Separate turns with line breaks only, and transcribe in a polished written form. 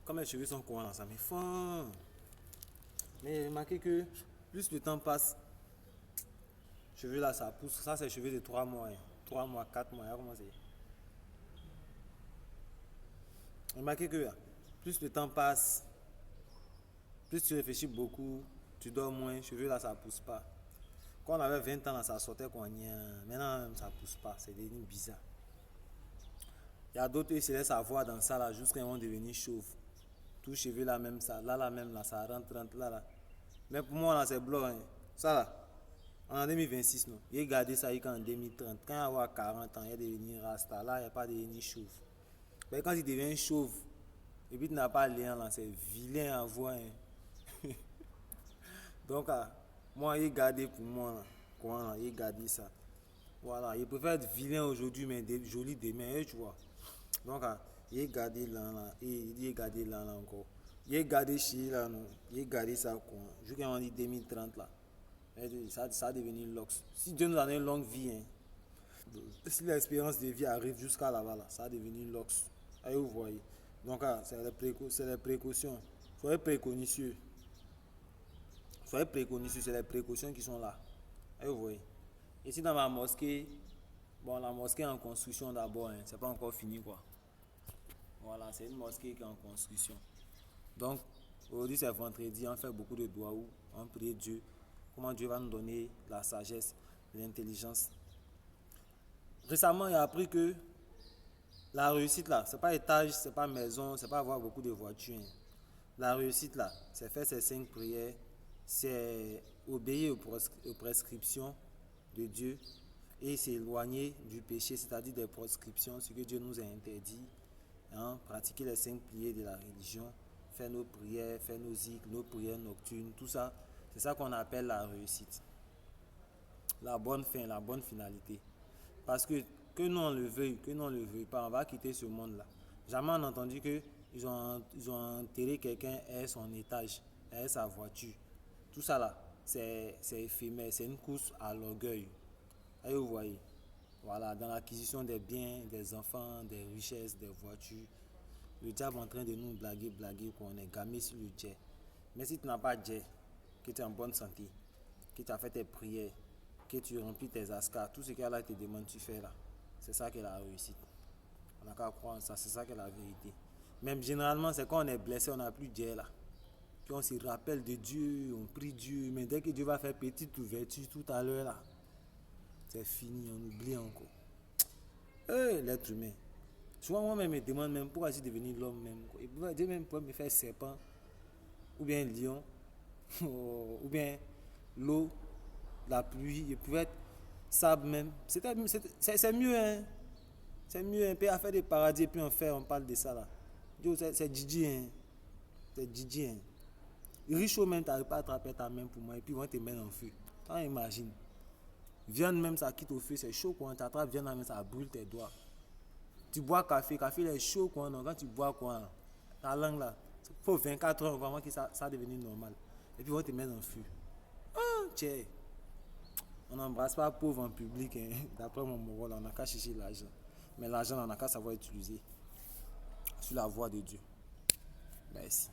Quand mes cheveux sont courants, ça me fend. Mais j'ai remarqué que plus le temps passe, cheveux là, ça pousse. Ça, c'est cheveux de 3 mois. 3 mois, 4 mois. Comment c'est? J'ai remarqué que plus le temps passe, plus tu réfléchis beaucoup, tu dors moins, cheveux là, ça pousse pas. Quand on avait 20 ans, là, ça sortait quoi. Maintenant, ça pousse pas. C'est devenu bizarre. Il y a d'autres qui se laissent avoir dans ça là jusqu'à ils vont devenir chauves. Tout cheveux là même ça, là même là, ça rentre là là. Mais pour moi là c'est blanc. Hein. Ça là, en 2026 non. Il a gardé ça en 2030. Quand il va avoir 40 ans, il va devenir rasta. Là, il n'y a pas devenir chauve. Mais quand il devient chauve, et puis tu n'as pas lien là, c'est vilain à voir. Hein. Donc moi il a gardé pour moi là. Quoi là, il a gardé ça. Voilà, il préfère être vilain aujourd'hui mais joli demain, tu vois. Donc, il est gardé là, il est gardé là encore. Il est gardé chez là, non. Il est gardé ça quoi. Jusqu'en 2030 là. Ça a devenu l'ox. Si Dieu nous a donné une longue vie, hein, si l'expérience de vie arrive jusqu'à là-bas, là, ça a devenu l'ox. Allez, vous voyez. Donc, c'est les précautions. Soyez préconiseux. Soyez préconiseux, c'est les précautions qui sont là. Allez, vous voyez. Ici dans ma mosquée, bon, la mosquée est en construction d'abord, hein, c'est pas encore fini quoi. Voilà, c'est une mosquée qui est en construction. Donc, aujourd'hui c'est vendredi, on fait beaucoup de doigts, on prie Dieu. Comment Dieu va nous donner la sagesse, l'intelligence. Récemment, il a appris que la réussite là, c'est pas étage, c'est pas maison, c'est pas avoir beaucoup de voitures. Hein. La réussite là, c'est faire ses 5 prières, c'est obéir aux prescriptions de Dieu et s'éloigner du péché, c'est-à-dire des prescriptions, ce que Dieu nous a interdit. Hein, pratiquer les 5 prières de la religion, faire nos prières, faire nos zikrs, nos prières nocturnes, tout ça, c'est ça qu'on appelle la réussite. La bonne fin, la bonne finalité. Parce que nous on le veuille, que nous on le veuille pas, on va quitter ce monde-là. Jamais on a entendu que ils ont enterré quelqu'un et son étage, et sa voiture. Tout ça là, c'est éphémère, c'est une course à l'orgueil. Et vous voyez, voilà, dans l'acquisition des biens, des enfants, des richesses, des voitures, le diable est en train de nous blaguer, qu'on est gamé sur le jet. Mais si tu n'as pas de jet, que tu es en bonne santé, que tu as fait tes prières, que tu remplis tes ascars, tout ce qu'Allah te demande, tu fais là. C'est ça qui est la réussite. On n'a qu'à croire en ça, c'est ça qui est la vérité. Même généralement, c'est quand on est blessé, on n'a plus de jet là. Puis on se rappelle de Dieu, on prie Dieu, mais dès que Dieu va faire petite ouverture tout à l'heure là, c'est fini, on oublie encore. L'être humain. Souvent, moi-même, me demande même pourquoi j'ai devenu l'homme même. Dieu même pourrait me faire serpent, ou bien lion, ou bien l'eau, la pluie, il pouvait être sable même. C'est mieux, hein. C'est mieux, un peu à faire des paradis, et puis on parle de ça là. Dieu, c'est Didi, hein. C'est Didi, hein. Riche ou même, t'arrives pas à attraper ta main pour moi, et puis ils vont te mettre en feu. T'en imagines. Viande même, ça quitte au feu, c'est chaud quand tu attrapes viande même, ça brûle tes doigts. Tu bois café il est chaud quoi, non? Quand tu bois quoi, ta langue là, il faut 24 heures vraiment que ça devienne normal. Et puis on te met en feu. Ah, tiens, on n'embrasse pas pauvre en public, hein. D'après mon moral, on n'a qu'à chercher l'argent. Mais l'argent, on n'a qu'à savoir utiliser sur la voie de Dieu. Merci.